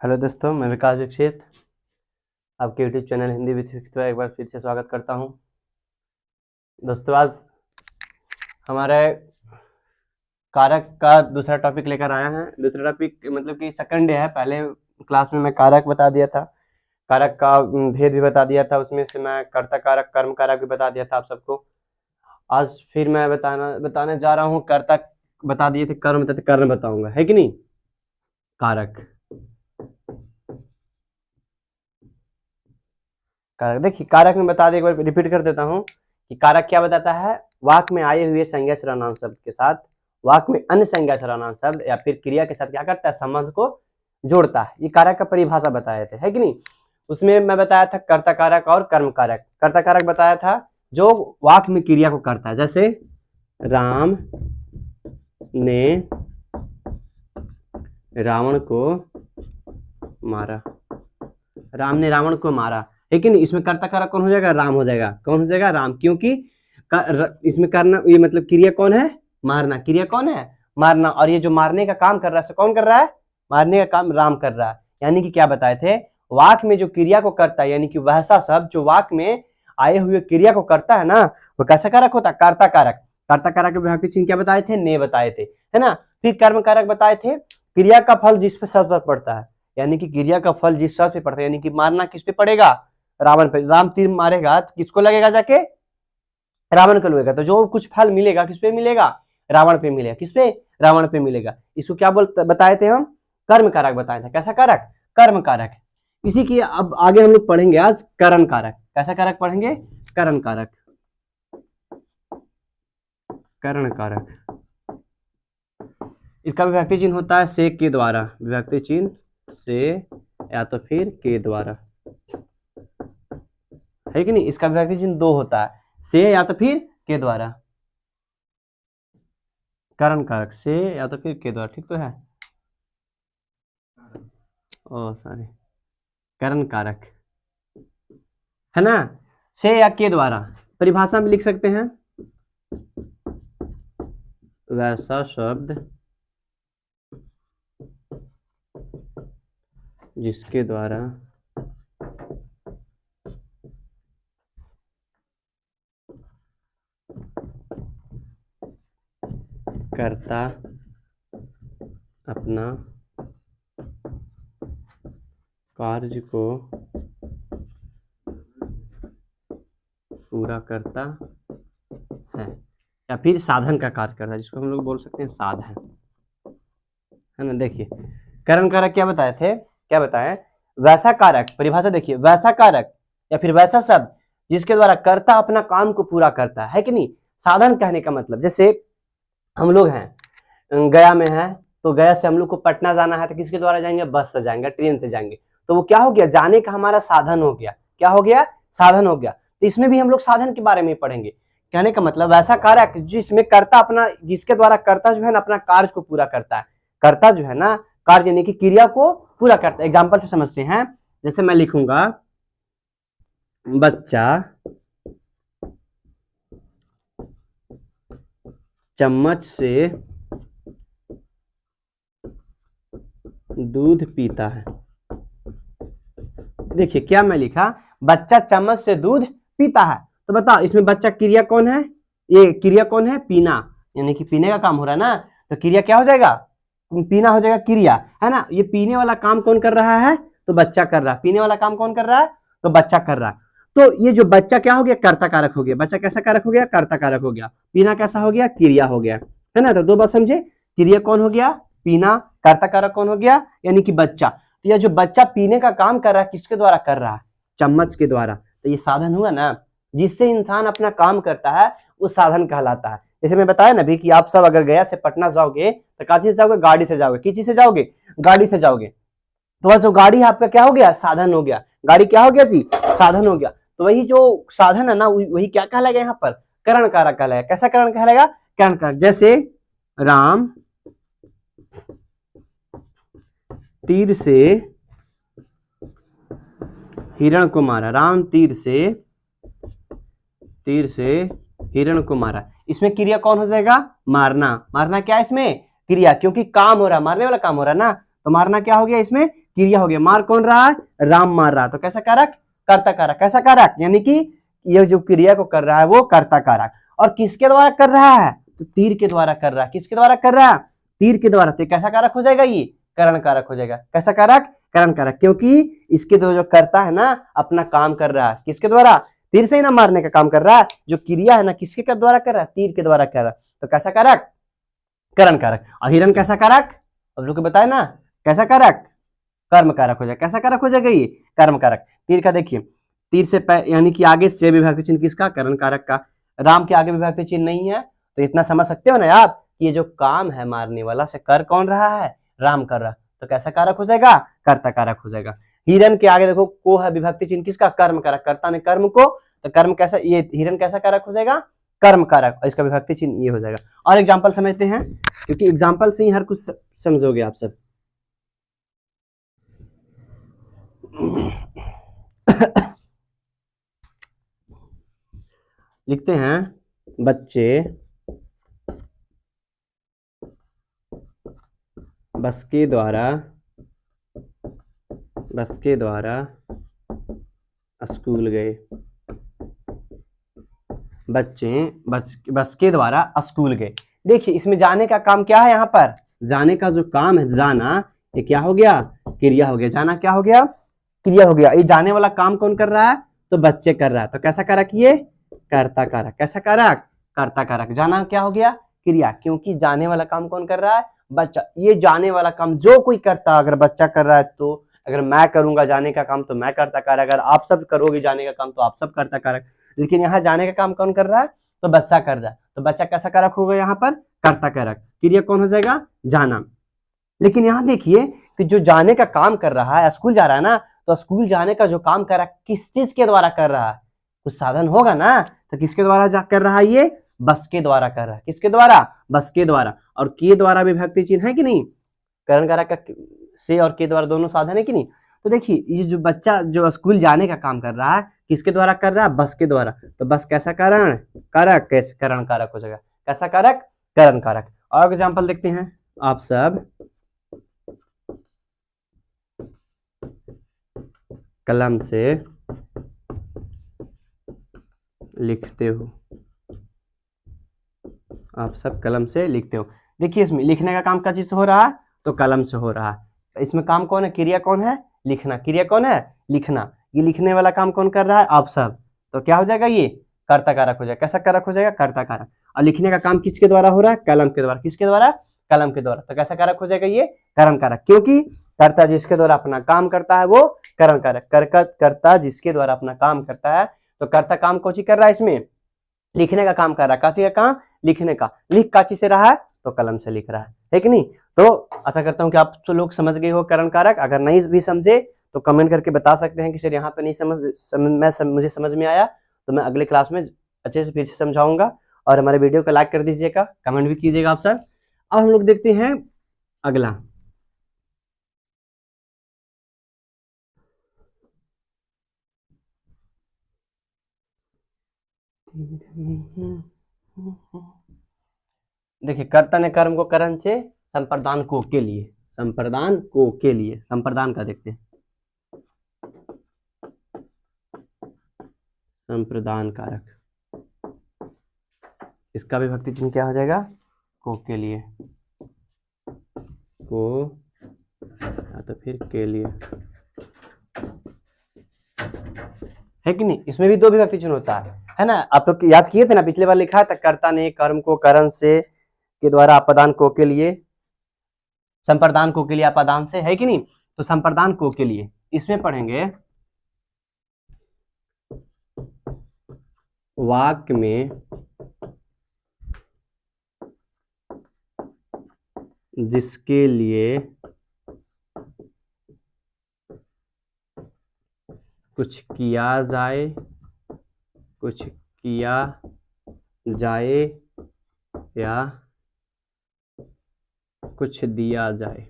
Hello दोस्तों, मैं विकास दीक्षित आपके यूट्यूब चैनल हिंदी विद विकित एक बार फिर से स्वागत करता हूं। दोस्तों, आज हमारे कारक का दूसरा टॉपिक लेकर आया है। दूसरा टॉपिक मतलब कि सेकंड डे है। पहले क्लास में मैं कारक बता दिया था, कारक का भेद भी बता दिया था, उसमें से मैं कर्ता कारक कर्म कारक भी बता दिया था आप सबको। आज फिर मैं बताने जा रहा हूँ। कर्ता बता दिए थे, कर्म बताते, कर्म बताऊंगा, है कि नहीं। कारक कारक देखिए, कारक में बता दे, एक बार रिपीट कर देता हूँ कि कारक क्या बताता है। वाक्य में आए हुए संज्ञा सर्वनाम शब्द के साथ वाक्य में अन्य संज्ञा सर्वनाम शब्द या फिर क्रिया के साथ क्या करता है, संबंध को जोड़ता है। ये कारक का परिभाषा बताए थे, है कि नहीं। उसमें मैं बताया था कर्ता कारक और कर्म कारक। कर्ता कारक बताया था जो वाक्य में क्रिया को करता है, जैसे राम ने रावण को मारा, राम ने रावण को मारा, लेकिन इसमें कर्ता कारक कौन हो जाएगा, राम हो जाएगा। कौन हो जाएगा, राम, क्योंकि इसमें करना, ये मतलब क्रिया कौन है, मारना। क्रिया कौन है, मारना। और ये जो मारने का काम कर रहा है, कौन कर रहा है, मारने का काम राम कर रहा है। यानी कि क्या बताए थे, वाक्य में जो क्रिया को करता है, यानी कि वैसा शब्द जो वाक्य में आए हुए क्रिया को करता है ना, वो कैसा कारक होता है, कर्ता कारक। कर्ता कारक के विभक्ति चिन्ह क्या बताए थे, ने बताए थे, है ना। फिर कर्म कारक बताए थे, क्रिया का फल जिस पे शब्द पर पड़ता है, यानी कि क्रिया का फल जिस शब्द पे पड़ता है, यानी कि मारना किस पे पड़ेगा, रावण पे। राम तीर मारेगा तो किसको लगेगा, जाके रावण को लगेगा। तो जो कुछ फल मिलेगा किस पे मिलेगा, रावण पे मिलेगा। किस पे, रावण पे मिलेगा। इसको क्या बताए थे हम, कर्म कारक बताए थे। कैसा कारक, कर्म कारक। इसी की अब आगे हम लोग पढ़ेंगे आज करण कारक। कैसा कारक पढ़ेंगे, करण कारक, करण कारक। इसका विभक्ति चिन्ह होता है से के द्वारा, विभक्ति चिन्ह से या तो फिर के द्वारा, है कि नहीं। इसका विभक्ति चिन्ह दो होता है, से या तो फिर के द्वारा। करण कारक से या तो फिर के द्वारा, ठीक तो है। ओ सॉरी, करण कारक है ना, से या के द्वारा। परिभाषा में लिख सकते हैं, वैसा शब्द जिसके द्वारा कर्ता अपना कार्य को पूरा करता है, या फिर साधन का कार्य करता है, जिसको हम लोग बोल सकते हैं साधन, है ना। देखिए, करण कारक क्या बताए थे, क्या बताए, वैसा कारक। परिभाषा देखिए, वैसा कारक या फिर वैसा शब्द जिसके द्वारा कर्ता अपना काम को पूरा करता है कि नहीं। साधन कहने का मतलब, जैसे हम लोग हैं, गया में है, तो गया से हम लोग को पटना जाना है, तो किसके द्वारा जाएंगे, बस से जाएंगे, ट्रेन से जाएंगे। तो वो क्या हो गया, जाने का हमारा साधन हो गया। क्या हो गया, साधन हो गया। तो इसमें भी हम लोग साधन के बारे में पढ़ेंगे। कहने का मतलब वैसा कारक जिसमें कर्ता अपना, जिसके द्वारा कर्ता जो है ना अपना कार्य को पूरा करता है। कर्ता जो है ना, कार्य यानी कि क्रिया को पूरा करता है। एग्जाम्पल से समझते हैं, जैसे मैं लिखूंगा, बच्चा चम्मच से दूध पीता है। देखिए क्या मैं लिखा, बच्चा चम्मच से दूध पीता है। तो बताओ इसमें बच्चा क्रिया कौन है, ये क्रिया कौन है, पीना, यानी कि पीने का काम हो रहा है ना। तो क्रिया क्या हो जाएगा, पीना हो जाएगा क्रिया, है ना। ये पीने वाला काम कौन कर रहा है, तो बच्चा कर रहा है। पीने वाला काम कौन कर रहा है, तो बच्चा कर रहा है। तो ये जो बच्चा क्या हो गया, कर्ता कारक हो गया। बच्चा कैसा कारक हो गया, कर्ता कारक हो गया। पीना कैसा हो गया, क्रिया हो गया, है ना। तो दो बात समझे, क्रिया कौन हो गया, पीना, कर्ता कारक कौन हो गया, यानी कि बच्चा। तो यह जो बच्चा पीने का काम कर रहा है, किसके द्वारा कर रहा है, चम्मच के द्वारा। तो ये साधन हुआ ना, जिससे इंसान अपना काम करता है, वो साधन कहलाता है। जैसे मैं बताया ना भी कि आप सब अगर गया से पटना जाओगे तो क्या चीज से जाओगे, गाड़ी से जाओगे। किस चीज से जाओगे, गाड़ी से जाओगे। तो वह जो गाड़ी आपका क्या हो गया, साधन हो गया। गाड़ी क्या हो गया जी, साधन हो गया। तो वही जो साधन है ना, वही क्या कहलाएगा यहाँ पर, करण कारक कहलाएगा। कैसा करण कहलाएगा, करण कारक। जैसे राम तीर से हिरण को मारा, राम तीर से हिरण को मारा। इसमें क्रिया कौन हो जाएगा, मारना। मारना क्या है इसमें, क्रिया, क्योंकि काम हो रहा है, मारने वाला काम हो रहा है ना। तो मारना क्या हो गया, इसमें क्रिया हो गया, मार कौन रहा है, राम मार रहा है, तो कैसा कारक, कर्ता कारक, कैसा कारक, यानी कि ये जो क्रिया को कर रहा है वो कर्ता कारक, और किसके द्वारा कर रहा है, तो तीर के द्वारा कर रहा है, किसके द्वारा कर रहा है, तीर के द्वारा, तो कैसा कारक हो जाएगा, ये करण कारक हो जाएगा, कैसा कारक, करण कारक, क्योंकि इसके द्वारा जो करता है ना अपना काम कर रहा है, किसके द्वारा, तीर से ही ना मारने का काम कर रहा है, जो क्रिया है ना किसके द्वारा कर रहा है, तीर के द्वारा कर रहा है, तो कैसा कारक, करण कारक, और हिरण कैसा कारक, अब लोग बताए ना, कैसा कारक, कर्म कारक हो जाएगा, कैसा कारक हो जाएगा, ये कर्म कारक, तीर का देखिए, तीर से यानी कि आगे से विभक्ति चिन्ह किसका, करण कारक का, राम के आगे विभक्ति चिन्ह नहीं है, तो इतना समझ सकते हो ना आप, ये जो काम है मारने वाला से कर कौन रहा है, राम कर रहा, तो कैसा कारक हो जाएगा, कर्ता कारक हो जाएगा। हिरण के आगे देखो को है विभक्ति चिन्ह किसका, कर्म कारक, कर्ता ने कर्म को, तो कर्म कैसा, ये हिरण कैसा कारक हो जाएगा, कर्म कारक, और इसका विभक्ति चिन्ह ये हो जाएगा। और एग्जाम्पल समझते हैं, क्योंकि एग्जाम्पल से ही हर कुछ समझोगे आप सब। लिखते हैं, बच्चे बस के द्वारा स्कूल गए, बच्चे बस के द्वारा स्कूल गए। देखिए इसमें जाने का काम क्या है, यहाँ पर जाने का जो काम है, जाना, ये क्या हो गया, क्रिया हो गया, जाना क्या हो गया, क्रिया हो गया। ये जाने वाला काम कौन कर रहा है, तो बच्चे कर रहा है, तो कैसा कारक, ये कर्ता कारक, कैसा कारक, कर्ता कारक, जाना क्या हो गया, क्रिया, क्योंकि जाने वाला काम कौन कर रहा है, बच्चा, ये जाने वाला काम जो कोई करता, अगर बच्चा कर रहा है तो, अगर मैं करूंगा जाने का काम तो मैं कर्ता कारक, अगर आप सब करोगे जाने का काम तो आप सब कर्ता कारक, लेकिन यहाँ जाने का काम कौन कर रहा है, तो बच्चा कर रहा है, तो बच्चा कैसा कारक होगा, यहाँ पर कर्ता कारक, क्रिया कौन हो जाएगा, जाना। लेकिन यहाँ देखिए कि जो जाने का काम कर रहा है, स्कूल जा रहा है ना, तो स्कूल जाने का जो काम कर रहा है किस चीज के द्वारा कर रहा है, कुछ साधन होगा ना, तो किसके द्वारा जा कर रहा है, ये बस के द्वारा कर रहा है, किसके द्वारा, बस के द्वारा, और के द्वारा विभक्ति चिन्ह है कि नहीं, करण कारक का से और के द्वारा दोनों साधन है कि नहीं। तो देखिए ये जो बच्चा जो स्कूल जाने का काम कर रहा है किसके द्वारा कर रहा है, बस के द्वारा, तो बस कैसा करण कारक, कैसे करण कारक हो जाएगा, कैसा कारक, करण कारक। और एग्जाम्पल देखते हैं, आप सब कलम से लिखते हो, आप सब कलम से लिखते हो। देखिए इसमें लिखने का काम किस चीज से हो रहा है, तो कलम से हो रहा है। इसमें काम कौन है, क्रिया कौन है, लिखना, क्रिया कौन है, लिखना, ये लिखने वाला काम कौन कर रहा है, आप सब, तो क्या हो जाएगा, ये कर्ता कारक हो जाएगा, कैसा कारक हो जाएगा, कर्ता कारक, और लिखने का काम किसके द्वारा हो रहा है, कलम के द्वारा, किसके द्वारा, कलम के द्वारा, तो कैसा कारक हो जाएगा, ये करण कारक, क्योंकि कर्ता जिसके द्वारा अपना काम करता है वो करण कारक, कर्ता जिसके द्वारा अपना काम करता है, तो कर्ता काम कौन सी कर रहा है, इसमें लिखने का काम कर रहा है, काची का काम, लिखने का, लिख काची से रहा है, तो कलम से लिख रहा है कि नहीं। तो आशा करता हूं कि आप सब लोग समझ गए हो करण कारक, अगर नहीं भी समझे तो कमेंट करके बता सकते हैं कि सर यहाँ पे नहीं मुझे समझ में आया, तो मैं अगले क्लास में अच्छे से फिर से समझाऊंगा। और हमारे वीडियो को लाइक कर दीजिएगा, कमेंट भी कीजिएगा आप सब। अब हम लोग देखते हैं अगला, देखिए कर्ता ने कर्म को करण से, संप्रदान को के लिए, संप्रदान को के लिए, संप्रदान का देखते हैं, संप्रदान कारक, इसका विभक्ति चिन्ह क्या हो जाएगा, को के लिए, को या तो फिर के लिए, है कि नहीं। इसमें भी दो विभक्ति चिन्ह होता है ना, आप लोग याद किए थे ना, पिछले बार लिखा था कर्ता ने कर्म को करण से के द्वारा अपदान को के लिए, संप्रदान को के लिए अपदान से, है कि नहीं। तो संप्रदान को के लिए इसमें पढ़ेंगे, वाक्य में जिसके लिए कुछ किया जाए, कुछ किया जाए या कुछ दिया जाए,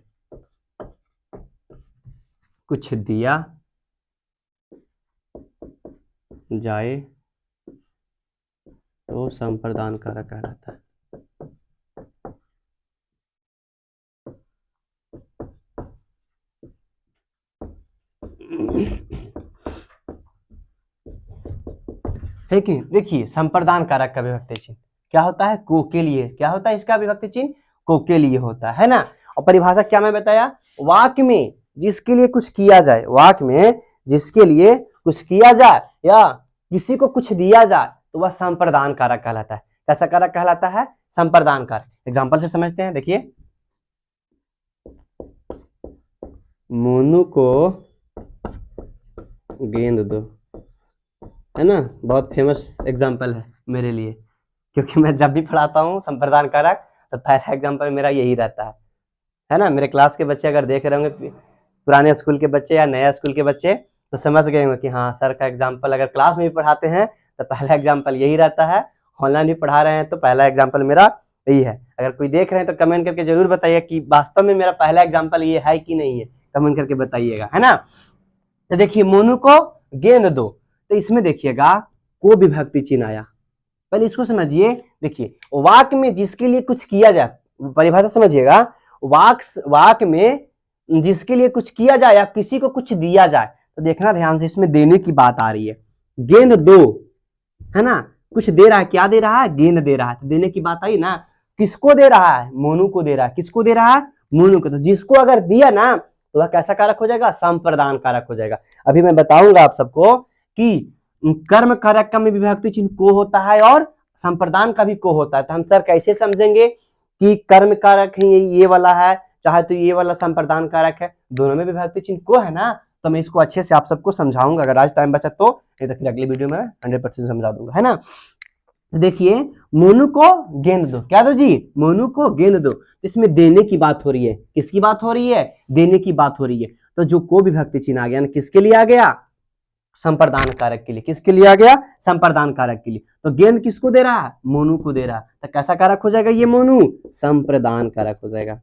कुछ दिया जाए तो संप्रदान कारक कहलाता है। है कि देखिए संप्रदान कारक का विभक्ति चिन्ह क्या होता है, को के लिए। क्या होता है इसका विभक्ति चिन्ह, को के लिए होता है ना। और परिभाषा क्या मैं बताया, वाक्य में जिसके लिए कुछ किया जाए, वाक्य में जिसके लिए कुछ किया जाए या किसी को कुछ दिया जाए तो वह संप्रदान कारक कहलाता है। कैसा कारक कहलाता है, संप्रदान कारक। एग्जाम्पल से समझते हैं, देखिए मोनू को गेंद दो, है ना, बहुत फेमस एग्जाम्पल है मेरे लिए, क्योंकि मैं जब भी पढ़ाता हूँ संप्रदान कारक तो पहला एग्जाम्पल मेरा यही रहता है ना। मेरे क्लास के बच्चे अगर देख रहे होंगे, पुराने स्कूल के बच्चे या नया स्कूल के बच्चे, तो समझ गए होंगे कि हाँ सर का एग्जाम्पल अगर क्लास में भी पढ़ाते हैं तो पहला एग्जाम्पल यही रहता है, ऑनलाइन भी पढ़ा रहे हैं तो पहला एग्जाम्पल मेरा यही है। अगर कोई देख रहे हैं तो कमेंट करके जरूर बताइए कि वास्तव में मेरा पहला एग्जाम्पल ये है कि नहीं है, कमेंट करके बताइएगा, है ना। तो देखिए मोनू को गेंद दो, तो इसमें देखिएगा को विभक्ति चिन्ह आया। पहले इसको समझिए, देखिए वाक्य में जिसके लिए कुछ किया जाए, परिभाषा समझिएगा, वाक्य में जिसके लिए कुछ किया जाए या किसी को कुछ दिया जाए, तो देखना ध्यान से, इसमें देने की बात आ रही है। गेंद दो, है ना, कुछ दे रहा है, क्या दे रहा है, गेंद दे रहा है, तो देने की बात आई ना। किसको दे रहा है, मोनू को दे रहा है। किसको दे रहा है, मोनू को। तो जिसको अगर दिया ना तो वह कैसा कारक हो जाएगा, संप्रदान कारक हो जाएगा। अभी मैं बताऊंगा आप सबको कि कर्म कारक का में विभक्ति चिन्ह को होता है और संप्रदान का भी को होता है। तो हम सर कैसे समझेंगे कि कर्म कारक है ये वाला है, चाहे तो ये वाला संप्रदान कारक है, दोनों में विभक्ति चिन्ह को है ना। तो मैं इसको अच्छे से आप सबको समझाऊंगा, अगर आज टाइम बचा तो, नहीं तो फिर अगली वीडियो में 100% समझा दूंगा, है ना। तो देखिए मोनू को गेंद दो, क्या दो जी, मोनू को गेंद दो। इसमें देने की बात हो रही है, किसकी बात हो रही है, देने की बात हो रही है। तो जो को विभक्ति चिन्ह आ गया, किसके लिए आ गया, संप्रदान कारक के लिए। किसके लिए आ गया, संप्रदान कारक के लिए। तो गेंद किसको दे रहा है, मोनू को दे रहा है, तो कैसा कारक हो जाएगा ये मोनू, संप्रदान कारक हो जाएगा,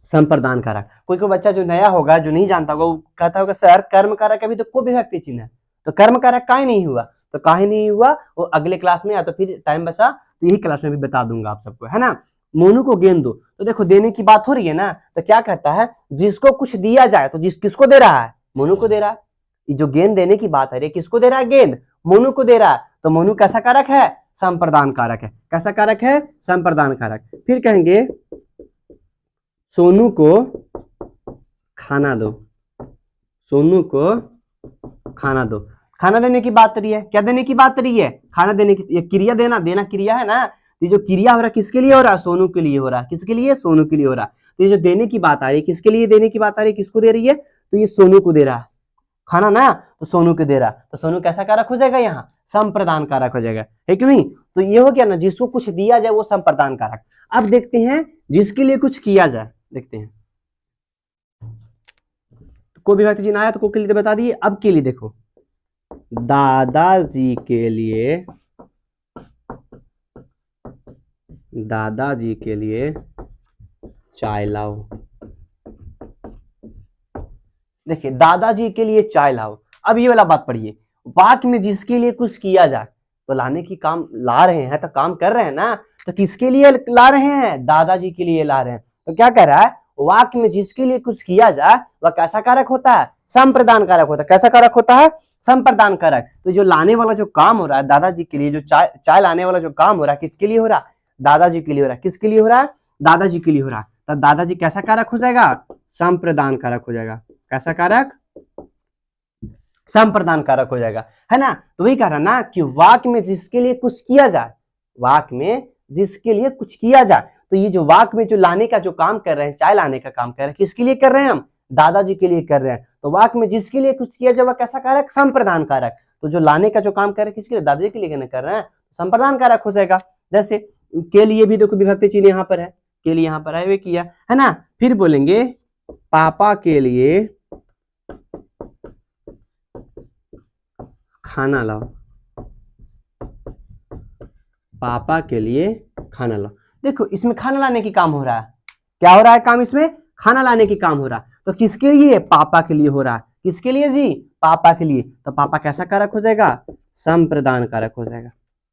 संप्रदान कारक। कोई बच्चा जो नया होगा, जो नहीं जानता होगा, वो कहता होगा सर कर्म कारक अभी तो को विभक्ति चिन्ह है, तो कर्म कारक काहे नहीं हुआ। तो काहे नहीं हुआ वो अगले क्लास में या तो फिर टाइम बचा तो यही क्लास में भी बता दूंगा आप सबको, है ना। मोनू को गेंद दो, तो देखो देने की बात हो रही है ना, तो क्या कहता है, जिसको कुछ दिया जाए, तो किसको दे रहा है, मोनू को दे रहा है। जो गेंद देने की बात है, किसको दे रहा है, गेंद मोनू को दे रहा है। तो मोनू कैसा कारक है, संप्रदान कारक है। कैसा कारक है, संप्रदान कारक। फिर कहेंगे सोनू को खाना दो, सोनू को खाना दो। खाना देने की बात रही है, क्या देने की बात रही है, खाना देने की। ये क्रिया देना, देना क्रिया है ना। ये जो क्रिया हो रहा है किसके लिए हो रहा है, सोनू के लिए हो रहा है। किसके लिए, सोनू के लिए हो रहा है। तो ये जो देने की बात आ रही है, किसके लिए देने की बात आ रही है, किसको दे रही है, तो ये सोनू को दे रहा है खाना ना, तो सोनू को दे रहा। तो सोनू कैसा कारक हो जाएगा, यहाँ संप्रदान कारक हो जाएगा, है कि नहीं। तो ये हो गया ना, जिसको कुछ दिया जाए वो संप्रदान कारक। अब देखते हैं जिसके लिए कुछ किया जाए, देखते हैं। को विभक्ति चिन्ह आया तो को के लिए बता दिए। अब के लिए देखो, दादाजी के लिए, दादाजी के लिए चाय लाओ। देखिए दादाजी के लिए चाय लाओ। अब ये वाला बात पढ़िए, वाक्य में जिसके लिए कुछ किया जाए, तो लाने की काम ला रहे हैं, तो काम कर रहे हैं ना। तो किसके लिए ला रहे हैं, दादाजी के लिए ला रहे हैं। तो क्या कह रहा है, वाक्य में जिसके लिए कुछ किया जाए वह कैसा कारक होता है, संप्रदान कारक होता है। कैसा कारक होता है, संप्रदान कारक। तो जो लाने वाला जो काम हो रहा है दादाजी के लिए, जो चाय लाने वाला जो काम हो रहा है किसके लिए हो रहा है, दादाजी के लिए हो रहा है। किसके लिए हो रहा है, दादाजी के लिए हो रहा है। तो दादाजी कैसा कारक हो जाएगा, संप्रदान कारक हो जाएगा। कैसा कारक, संप्रदान कारक हो जाएगा, है ना। तो वही कह रहा ना कि वाक्य में जिसके लिए कुछ किया जाए, वाक्य में जिसके लिए कुछ किया जाए, तो ये जो वाक्य में जो लाने का जो काम कर रहे हैं, चाय लाने का काम कर रहे हैं, किसके लिए कर रहे हैं हम, दादाजी के लिए कर रहे हैं। तो वाक्य में जिसके लिए कुछ किया जाए वह कैसा कारक, संप्रदान कारक। तो जो लाने का जो काम कर रहे हैं किसके लिए, दादाजी के लिए कर रहे हैं, संप्रदान कारक हो जाएगा। जैसे के लिए भी देखो विभक्ति चिन्ह यहाँ पर है, के लिए यहाँ पर है, वे किया, है ना। फिर बोलेंगे पापा के लिए खाना लाओ, पापा के लिए खाना लाओ। देखो इसमें खाना लाने की काम हो रहा है, क्या हो रहा है काम, इसमें खाना लाने की काम हो रहा है। तो किसके लिए, पापा के लिए हो रहा है। किसके लिए जी, पापा के लिए। तो पापा कैसा कारक हो जाएगा, संप्रदान कारक हो जाएगा।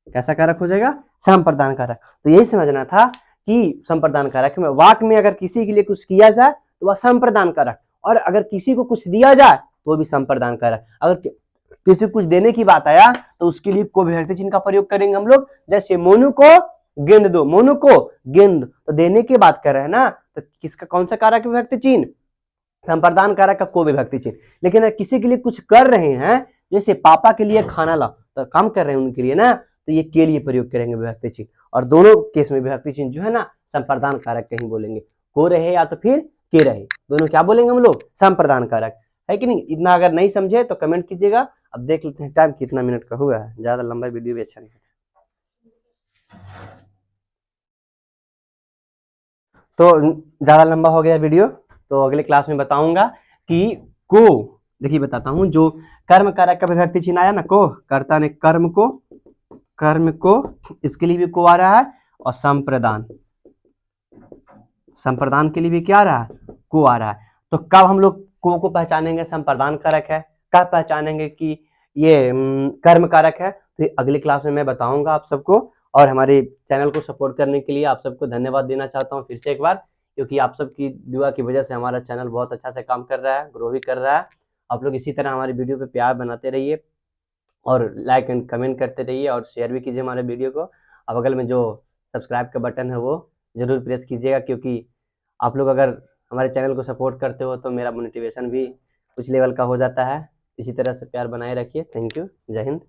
कैसा कारक हो जाएगा, संप्रदान कारक। तो यही समझना था कि संप्रदान कारक में वाक्य में अगर किसी के लिए कुछ किया जाए तो वह संप्रदान कारक, और अगर किसी को कुछ दिया जाए तो भी संप्रदान कारक। अगर किसी को कुछ देने की बात आया तो उसके लिए को विभक्ति चिन्ह का प्रयोग करेंगे हम लोग। जैसे मोनू को गेंद दो, मोनू को गेंद, तो देने की बात कर रहे हैं ना, तो किसका कौन सा कारक विभक्ति चिन्ह? संप्रदान कारक का को विभक्ति चिन्ह। लेकिन अगर किसी के लिए कुछ कर रहे हैं, जैसे पापा के लिए खाना ला, तो काम कर रहे हैं उनके लिए ना, तो ये के लिए प्रयोग करेंगे विभक्ति चिन्ह। और दोनों केस में विभक्ति चिन्ह जो है ना संप्रदान कारक कहीं बोलेंगे, को रहे या तो फिर के रहे, दोनों क्या बोलेंगे हम लोग? संप्रदान कारक, है कि नहीं? इतना अगर नहीं समझे तो कमेंट कीजिएगा। अब देख लेते हैं टाइम कितना मिनट का हुआ है, ज्यादा लंबा वीडियो भी अच्छा नहीं है। तो ज्यादा लंबा हो गया वीडियो, तो अगले क्लास में बताऊंगा कि को, देखिए बताता हूं, जो कर्म कारक का विभक्ति चिन्ह आया ना, को, कर्ता ने कर्म को, इसके लिए भी को आ रहा है, और संप्रदान के लिए भी क्या आ रहा है? को आ रहा है। तो कब हम लोग को पहचानेंगे संप्रदान कारक है, कब पहचानेंगे कि ये कर्म कारक है, तो अगली क्लास में मैं बताऊंगा आप सबको। और हमारे चैनल को सपोर्ट करने के लिए आप सबको धन्यवाद देना चाहता हूं फिर से एक बार, क्योंकि आप सबकी दुआ की वजह से हमारा चैनल बहुत अच्छा से काम कर रहा है, ग्रो भी कर रहा है। आप लोग इसी तरह हमारी वीडियो पे प्यार बनाते रहिए और लाइक एंड कमेंट करते रहिए और शेयर भी कीजिए हमारे वीडियो को। अब बगल में जो सब्सक्राइब का बटन है वो जरूर प्रेस कीजिएगा, क्योंकि आप लोग अगर हमारे चैनल को सपोर्ट करते हो तो मेरा मोटिवेशन भी कुछ लेवल का हो जाता है। इसी तरह से प्यार बनाए रखिए। Thank you. जय हिंद।